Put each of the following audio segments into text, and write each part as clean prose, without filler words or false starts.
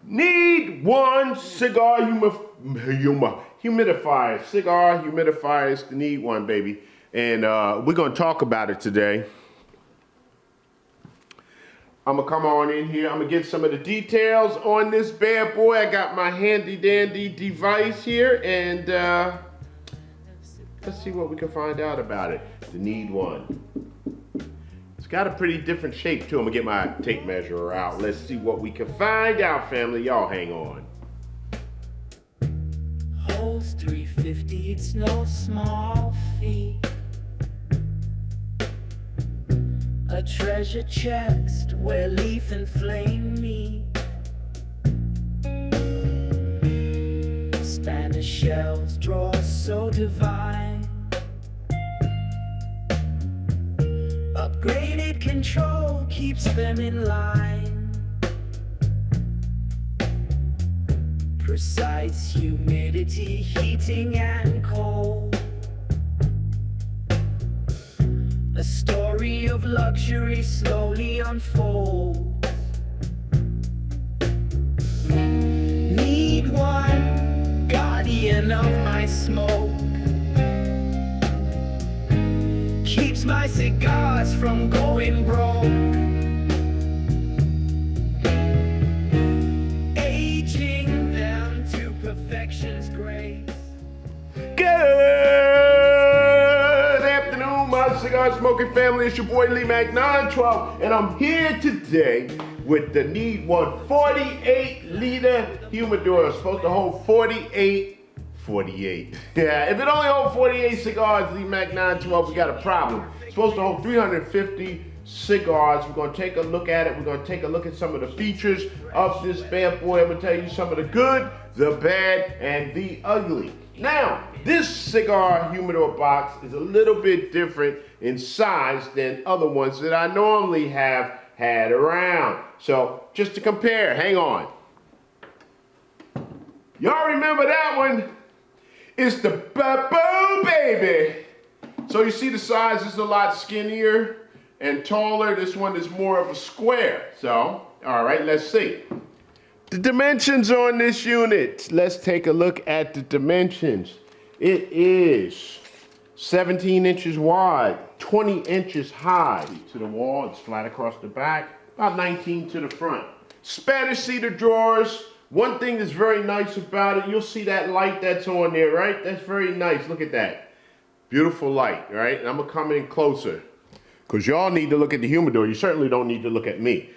Needone cigar humidifier. Cigar humidifier is the Needone, baby. And we're going to talk about it today. I'm going to come on in here. I'm going to get some of the details on this bad boy. I got my handy dandy device here. And let's see what we can find out about it. The Needone. It's got a pretty different shape too. I'm gonna get my tape measure out. Let's see what we can find out, family. Y'all hang on. Holes 350, it's no small feat. A treasure chest where leaf and flame meet. Spanish shells, drawers so divine. Upgraded control keeps them in line. Precise humidity, heating and cold. A story of luxury slowly unfolds. Needone, guardian of my smoke. Keeps my cigars from going broke. Aging them to perfection's grace. Good afternoon, my cigar smoking family. It's your boy Lee Mac 912, and I'm here today with the Needone 48-liter humidor. It's supposed to hold 48. Yeah, if it only holds 48 cigars, Lee Mac 912, we got a problem. It's supposed to hold 350 cigars. We're going to take a look at it. We're going to take a look at some of the features of this bad boy. I'm going to tell you some of the good, the bad, and the ugly. Now, this cigar humidor box is a little bit different in size than other ones that I normally have had around. So, just to compare, hang on. Y'all remember that one? It's the Babu baby. So you see the size is a lot skinnier and taller. This one is more of a square. So, all right, let's see. The dimensions on this unit. Let's take a look at the dimensions. It is 17 inches wide, 20 inches high. To the wall, it's flat across the back, about 19 to the front. Spanish cedar drawers. One thing that's very nice about it, you'll see that light that's on there, right? That's very nice. Look at that. Beautiful light, right? And I'm going to come in closer because y'all need to look at the humidor. You certainly don't need to look at me.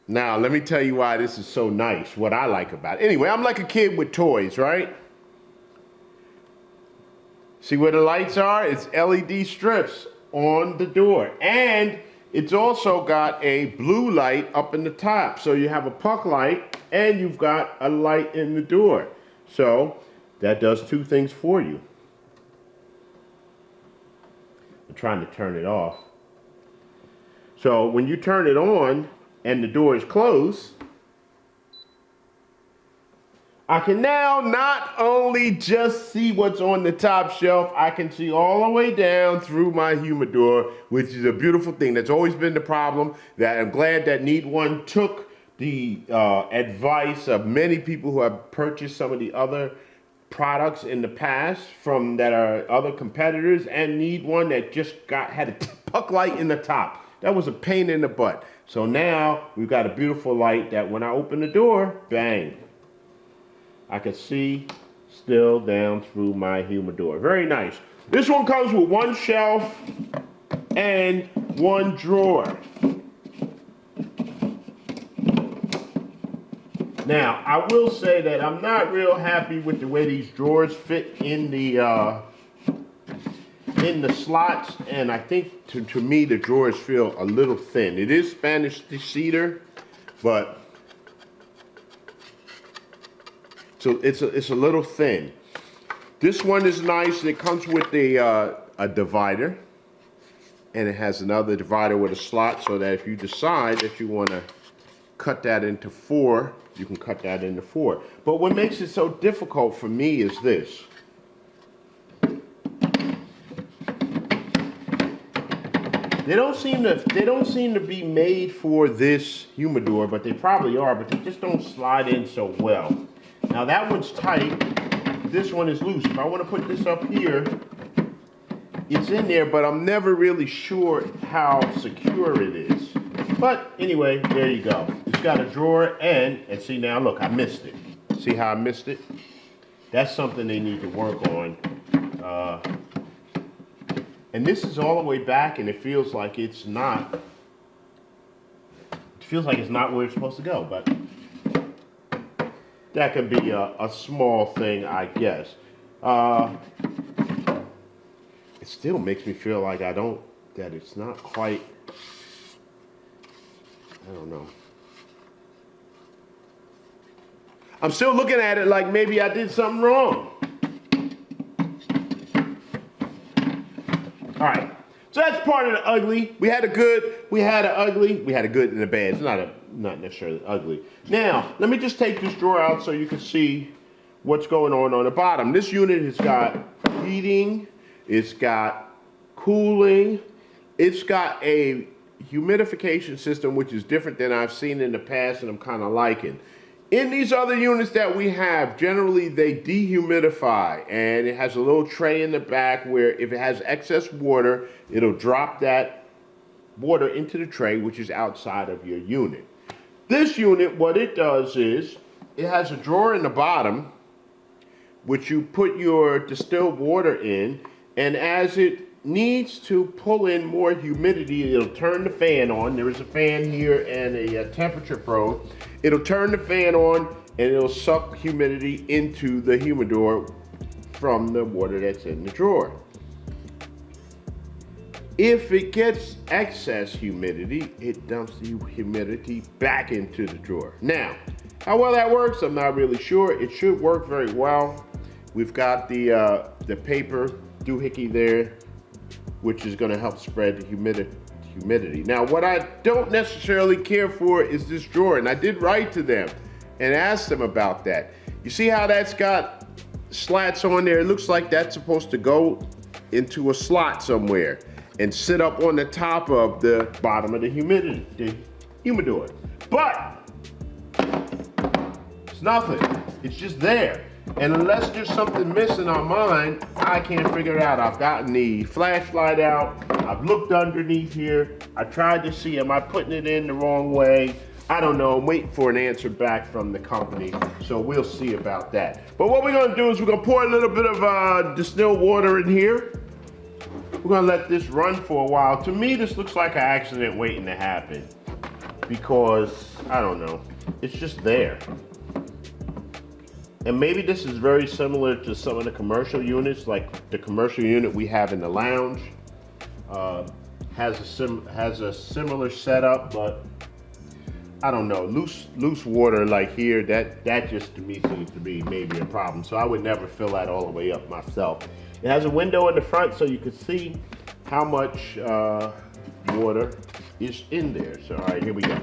Now, let me tell you why this is so nice, what I like about it. Anyway, I'm like a kid with toys, right? See where the lights are? It's LED strips on the door. And it's also got a blue light up in the top. So you have a puck light and you've got a light in the door. So that does two things for you. I'm trying to turn it off. So when you turn it on and the door is closed, I can now not only just see what's on the top shelf, I can see all the way down through my humidor, which is a beautiful thing. That's always been the problem. That I'm glad that Needone took the advice of many people who have purchased some of the other products in the past from that are other competitors, and Needone that just had a puck light in the top. That was a pain in the butt. So now we've got a beautiful light that when I open the door, bang, I can see still down through my humidor. Very nice. This one comes with one shelf and one drawer. Now, I will say that I'm not real happy with the way these drawers fit in the slots, and I think to me the drawers feel a little thin. It is Spanish cedar, but so it's a little thin. This one is nice. It comes with a divider, and it has another divider with a slot so that if you decide that you want to cut that into 4, you can cut that into 4. But what makes it so difficult for me is this. They don't seem to be made for this humidor, but they probably are, but they just don't slide in so well. Now that one's tight, this one is loose. If I want to put this up here, it's in there, but I'm never really sure how secure it is. But anyway, there you go. It's got a drawer and see now, look, I missed it. See how I missed it? That's something they need to work on. And this is all the way back, and it feels like it's not. It feels like it's not where it's supposed to go, but that could be a small thing, I guess. It still makes me feel like that it's not quite. I don't know. I'm still looking at it like maybe I did something wrong. All right, so that's part of the ugly. We had a good, we had an ugly, we had a good and a bad. It's not necessarily ugly. Now, let me just take this drawer out so you can see what's going on the bottom. This unit has got heating, it's got cooling, it's got a humidification system which is different than I've seen in the past and I'm kind of liking. In these other units that we have, generally they dehumidify, and it has a little tray in the back where if it has excess water, it'll drop that water into the tray, which is outside of your unit. This unit, what it does is, it has a drawer in the bottom, which you put your distilled water in, and as it needs to pull in more humidity, it'll turn the fan on. There is a fan here and a temperature probe. It'll turn the fan on and it'll suck humidity into the humidor from the water that's in the drawer. If it gets excess humidity, it dumps the humidity back into the drawer. Now, how well that works, I'm not really sure. It should work very well. We've got the paper doohickey there, which is going to help spread the humidity. Now, what I don't necessarily care for is this drawer, and I did write to them and ask them about that. You see how that's got slats on there? It looks like that's supposed to go into a slot somewhere and sit up on the top of the bottom of the humidor. But it's nothing. It's just there. And unless there's something missing on mine, I can't figure it out. I've gotten the flashlight out. I've looked underneath here. I tried to see, am I putting it in the wrong way? I don't know. I'm waiting for an answer back from the company. So we'll see about that. But what we're going to do is we're going to pour a little bit of distilled water in here. We're going to let this run for a while. To me, this looks like an accident waiting to happen. Because, I don't know, it's just there. And maybe this is very similar to some of the commercial units, like the commercial unit we have in the lounge. Has a similar setup, but I don't know. Loose water like here, that just to me seems to be maybe a problem. So I would never fill that all the way up myself. It has a window in the front so you can see how much water is in there. So all right, here we go.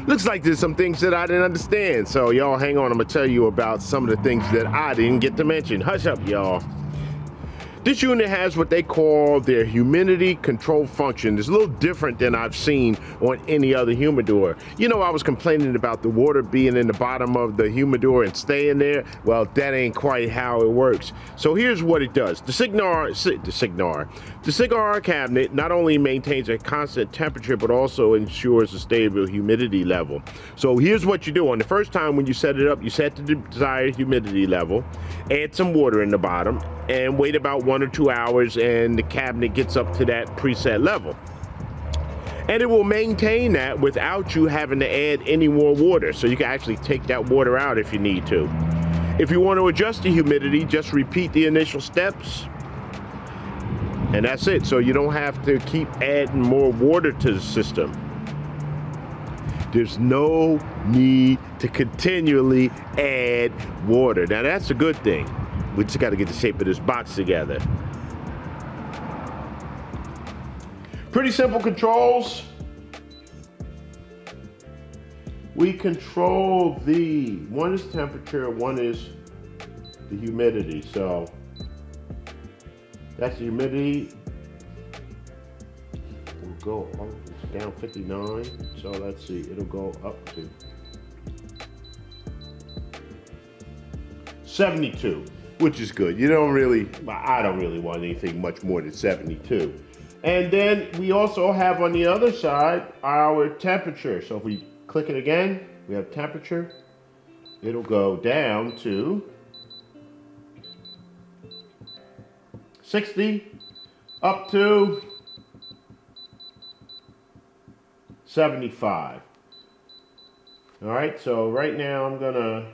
Looks like there's some things that I didn't understand. So y'all hang on, I'm gonna tell you about some of the things that I didn't get to mention. Hush up, y'all. This unit has what they call their humidity control function. It's a little different than I've seen on any other humidor. You know, I was complaining about the water being in the bottom of the humidor and staying there. Well, that ain't quite how it works. So here's what it does. The cigar cabinet not only maintains a constant temperature, but also ensures a stable humidity level. So here's what you do. On the first time when you set it up, you set the desired humidity level, add some water in the bottom, and wait about 1 or 2 hours, and the cabinet gets up to that preset level. And it will maintain that without you having to add any more water. So you can actually take that water out if you need to. If you want to adjust the humidity, just repeat the initial steps. And that's it. So you don't have to keep adding more water to the system. There's no need to continually add water. Now that's a good thing. We just got to get the shape of this box together. Pretty simple controls. We control one is temperature, one is the humidity. So that's the humidity. go up, it's down 59. So let's see, it'll go up to 72, which is good. I don't really want anything much more than 72. And then we also have on the other side our temperature. So if we click it again, we have temperature. It'll go down to 60 up to 75. All right, so right now I'm gonna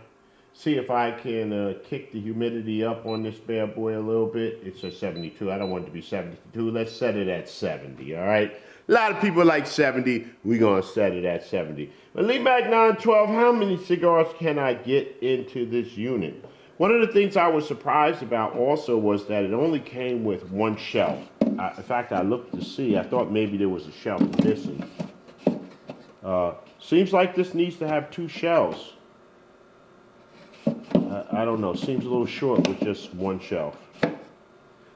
see if I can kick the humidity up on this bad boy a little bit. It's a 72. I don't want it to be 72. Let's set it at 70, all right? A lot of people like 70. We're going to set it at 70. But Leadback 912, how many cigars can I get into this unit? One of the things I was surprised about also was that it only came with one shelf. In fact, I looked to see. I thought maybe there was a shelf missing. Seems like this needs to have 2 shelves. I don't know, seems a little short with just one shelf.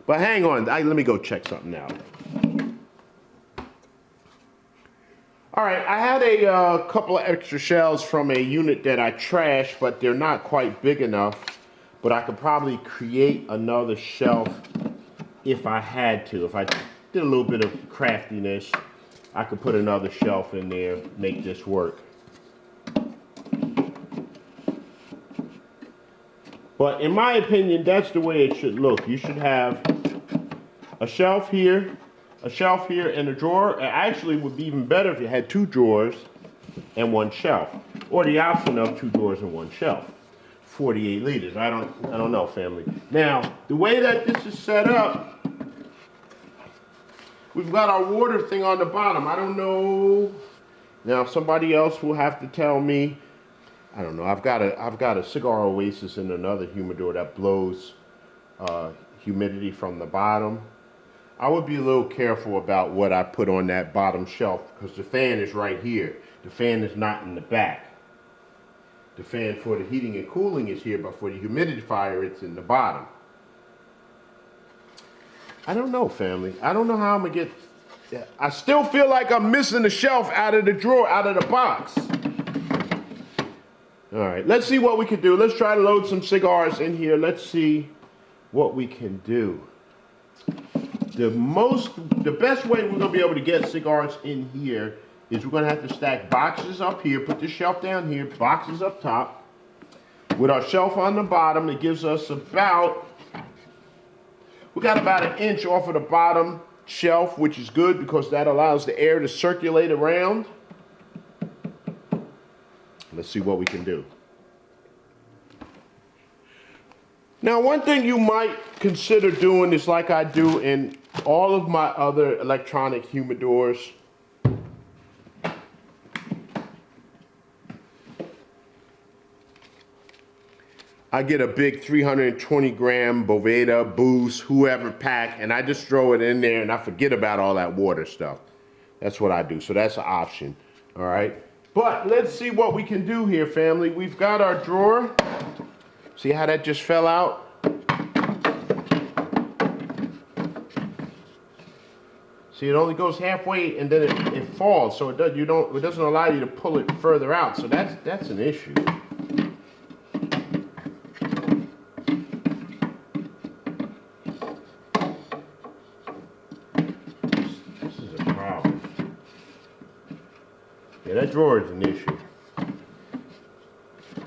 But hang on, let me go check something out. All right, I had a couple of extra shelves from a unit that I trashed, but they're not quite big enough. But I could probably create another shelf if I had to. If I did a little bit of craftiness, I could put another shelf in there, make this work. But in my opinion, that's the way it should look. You should have a shelf here, and a drawer. It actually would be even better if you had 2 drawers and 1 shelf. Or the option of 2 drawers and 1 shelf. 48 liters. I don't know, family. Now, the way that this is set up, we've got our water thing on the bottom. I don't know. Now, somebody else will have to tell me. I don't know. I've got a Cigar Oasis in another humidor that blows humidity from the bottom. I would be a little careful about what I put on that bottom shelf because the fan is right here. The fan is not in the back. The fan for the heating and cooling is here, but for the humidifier, it's in the bottom. I don't know, family. I don't know how I'm gonna get. I still feel like I'm missing the shelf out of the drawer, out of the box. All right, let's see what we can do. Let's try to load some cigars in here. Let's see what we can do. The best way we're gonna be able to get cigars in here is we're gonna have to stack boxes up here, put the shelf down here, boxes up top. With our shelf on the bottom, it gives us we got about 1 inch off of the bottom shelf, which is good because that allows the air to circulate around. Let's see what we can do. Now, one thing you might consider doing is like I do in all of my other electronic humidors. I get a big 320 gram Boveda, Boost, whoever pack, and I just throw it in there and I forget about all that water stuff. That's what I do, so that's an option, all right? But let's see what we can do here, family. We've got our drawer. See how that just fell out? See, it only goes halfway and then it falls, so it doesn't allow you to pull it further out. So that's an issue. This is a problem. Yeah, that drawer is an issue.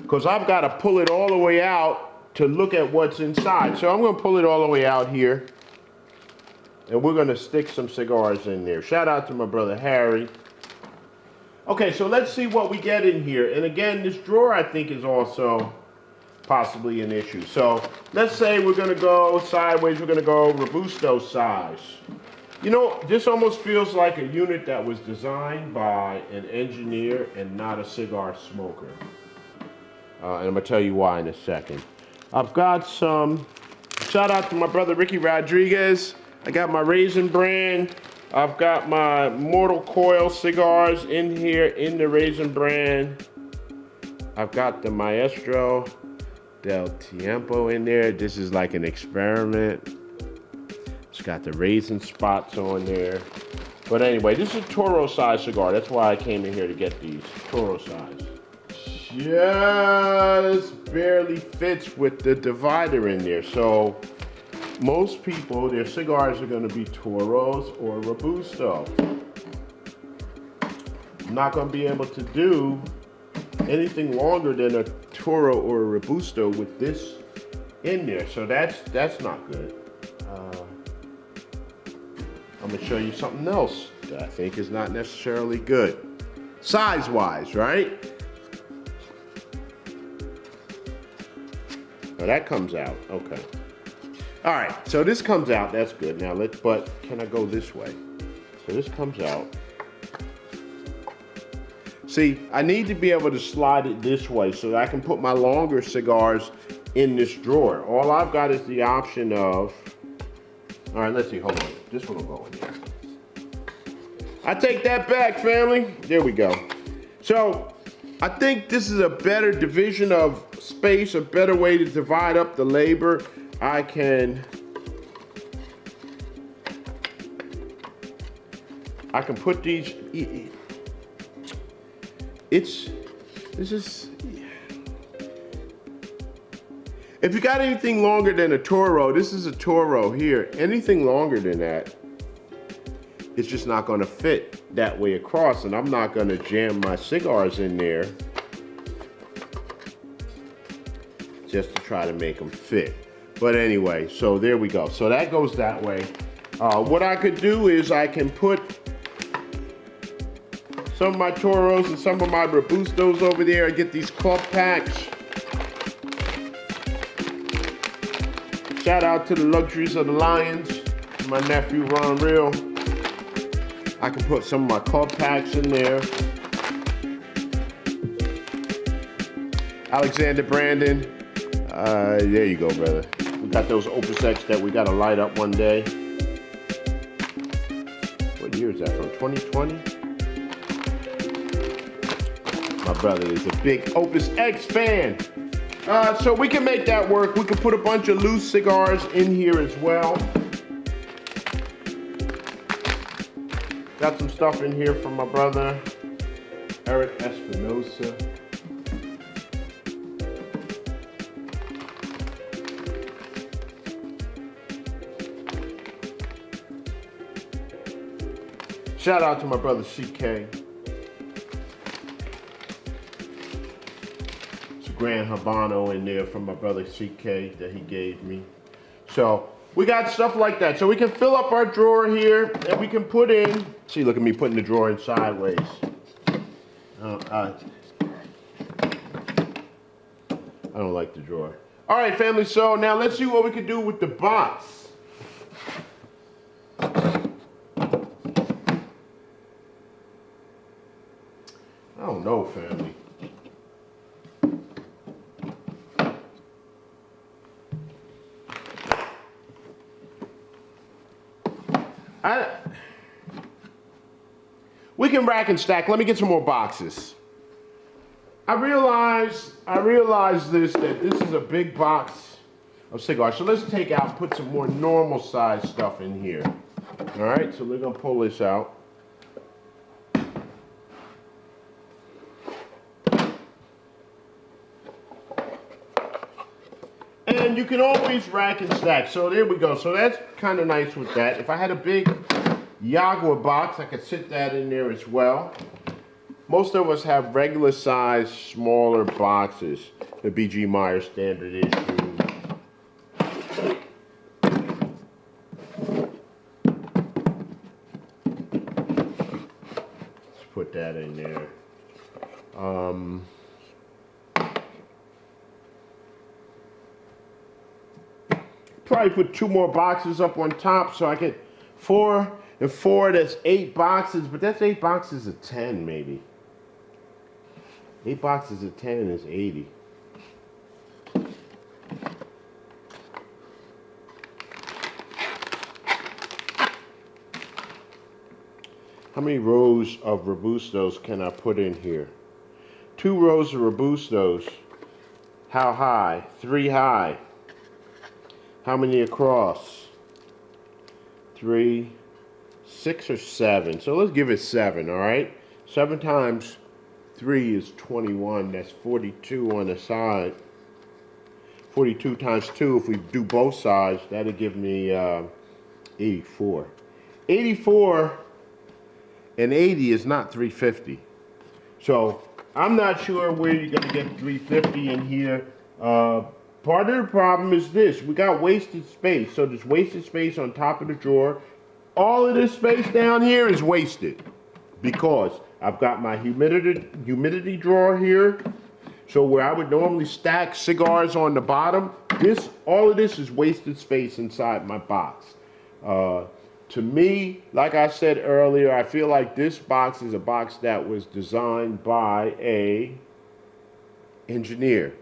Because I've got to pull it all the way out to look at what's inside. So I'm going to pull it all the way out here. And we're going to stick some cigars in there. Shout out to my brother Harry. Okay, so let's see what we get in here. And again, this drawer I think is also possibly an issue. So let's say we're going to go sideways. We're going to go Robusto size. You know, this almost feels like a unit that was designed by an engineer and not a cigar smoker. And I'm going to tell you why in a second. I've got some, shout out to my brother Ricky Rodriguez. I got my Raisin brand. I've got my Mortal Coil cigars in here in the Raisin brand. I've got the Maestro del Tiempo in there. This is like an experiment. It's got the raisin spots on there. But anyway, this is a Toro size cigar. That's why I came in here to get these Toro size. Just barely fits with the divider in there. So most people, their cigars are going to be Toros or Robusto. I'm not going to be able to do anything longer than a Toro or a Robusto with this in there. So that's not good. I'm going to show you something else that I think is not necessarily good. Size-wise, right? Oh, that comes out. Okay. All right. So this comes out. That's good. Now but can I go this way? So this comes out. See, I need to be able to slide it this way so that I can put my longer cigars in this drawer. All I've got is the option of, all right, let's see, hold on. This one will go in there. I take that back, family. There we go. So I think this is a better division of space, a better way to divide up the labor. I can put these, if you got anything longer than a Toro, this is a Toro here. Anything longer than that, it's just not gonna fit that way across, and I'm not gonna jam my cigars in there just to try to make them fit. But anyway, so there we go. So that goes that way. What I could do is I can put some of my Toros and some of my Robustos over there. I get these club packs. Shout out to the luxuries of the Lions, my nephew Ron Real. I can put some of my club packs in there. Alexander Brandon, there you go, brother. We got those Opus X that we got to light up one day. What year is that from? 2020? My brother is a big Opus X fan. So we can make that work. We can put a bunch of loose cigars in here as well. Got some stuff in here from my brother, Eric Espinosa. Shout out to my brother CK. It's a Grand Habano in there from my brother CK that he gave me. So we got stuff like that. So we can fill up our drawer here and we can put in, see, look at me putting the drawer in sideways. I don't like the drawer. All right, family, so now let's see what we can do with the box. I don't know, family. We can rack and stack. Let me get some more boxes. I realized that this is a big box of cigars. So let's take out and put some more normal size stuff in here. All right, so we're gonna pull this out. And you can always rack and stack. So there we go. So that's kind of nice with that. If I had a big Jaguar box, I could sit that in there as well. Most of us have regular size, smaller boxes. The BG Meyer standard issue. Let's put that in there. Probably put 2 more boxes up on top so I get 4 and 4, that's 8 boxes, but that's 8 boxes of 10 maybe. 8 boxes of 10 is 80. How many rows of Robustos can I put in here? 2 rows of Robustos. How high? 3 high. How many across? 3, 6 or 7. So let's give it 7, all right? 7 times 3 is 21. That's 42 on the side. 42 times 2, if we do both sides, that'll give me 84. 84 and 80 is not 350. So I'm not sure where you're going to get 350 in here. Part of the problem is this. We got wasted space. So there's wasted space on top of the drawer. All of this space down here is wasted because I've got my humidity drawer here. So where I would normally stack cigars on the bottom, all of this is wasted space inside my box. To me, like I said earlier, I feel like this box is a box that was designed by an engineer,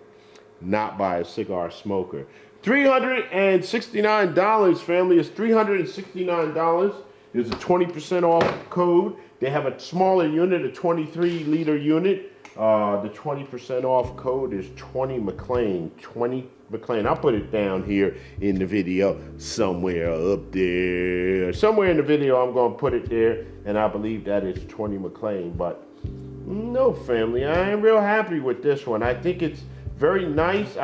not by a cigar smoker. $369, family, is $369. There's a 20% off code. They have a smaller unit, a 23-liter unit. The 20% off code is 20 McLean. 20 McLean. I'll put it down here in the video somewhere up there. Somewhere in the video I'm going to put it there, and I believe that is 20 McLean. But no, family, I am real happy with this one. I think it's very nice.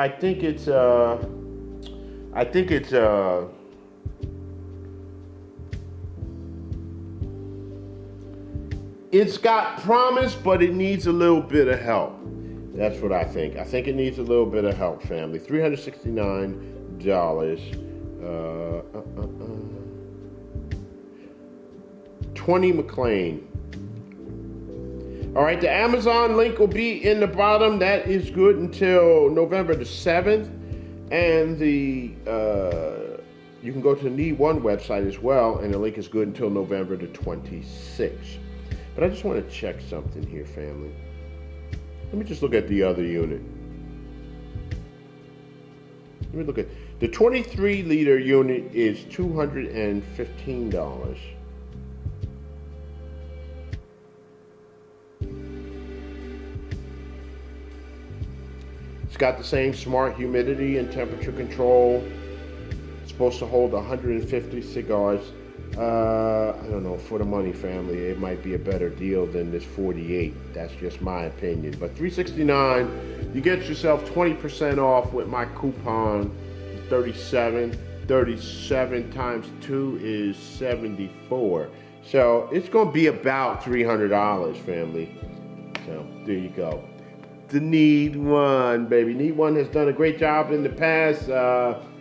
It's got promise, but it needs a little bit of help. That's what I think. I think it needs a little bit of help, family. $369. 20 McLean. All right, the Amazon link will be in the bottom. That is good until November the 7th. And you can go to the Needone website as well, and the link is good until November the 26th. But I just want to check something here, family. Let me just look at the other unit. Let me look at the 23-liter unit is $215. It's got the same smart humidity and temperature control. It's supposed to hold 150 cigars. I don't know, for the money, family, it might be a better deal than this 48. That's just my opinion. But $369, you get yourself 20% off with my coupon, 37. 37 times 2 is 74. So it's going to be about $300, family. So there you go. The Needone, baby. Needone has done a great job in the past.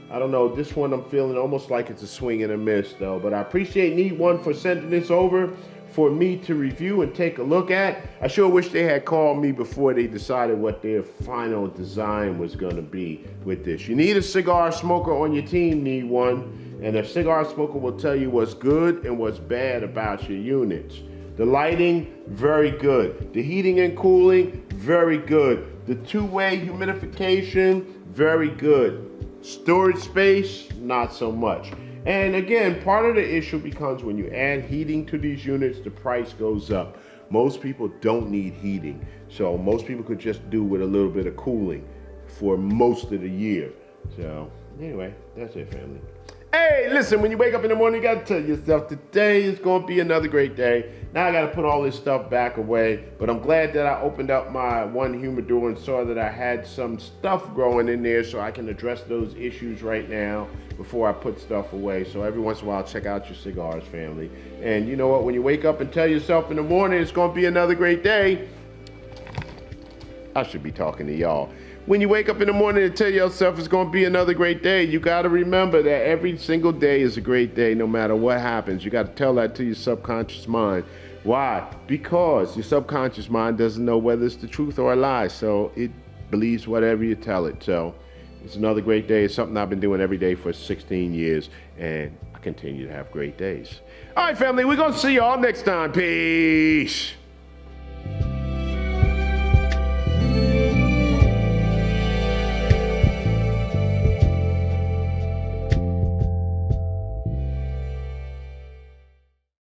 I don't know, this one I'm feeling almost like it's a swing and a miss though, but I appreciate Needone for sending this over for me to review and take a look at. I sure wish they had called me before they decided what their final design was gonna be with this. You need a cigar smoker on your team, Needone, and a cigar smoker will tell you what's good and what's bad about your units. The lighting, very good. The heating and cooling, very good. The two-way humidification, very good. Storage space, not so much. And again, part of the issue becomes when you add heating to these units, the price goes up. Most people don't need heating, so most people could just do with a little bit of cooling for most of the year. So anyway, that's it, family. Hey, listen, when you wake up in the morning, you got to tell yourself, today is going to be another great day. Now I got to put all this stuff back away, but I'm glad that I opened up my one humidor and saw that I had some stuff growing in there, so I can address those issues right now before I put stuff away. So every once in a while, check out your cigars, family. And you know what? When you wake up and tell yourself in the morning it's going to be another great day, I should be talking to y'all. When you wake up in the morning and tell yourself it's going to be another great day, you got to remember that every single day is a great day no matter what happens. You got to tell that to your subconscious mind. Why? Because your subconscious mind doesn't know whether it's the truth or a lie, so it believes whatever you tell it. So it's another great day. It's something I've been doing every day for 16 years, and I continue to have great days. All right, family, we're going to see y'all next time. Peace.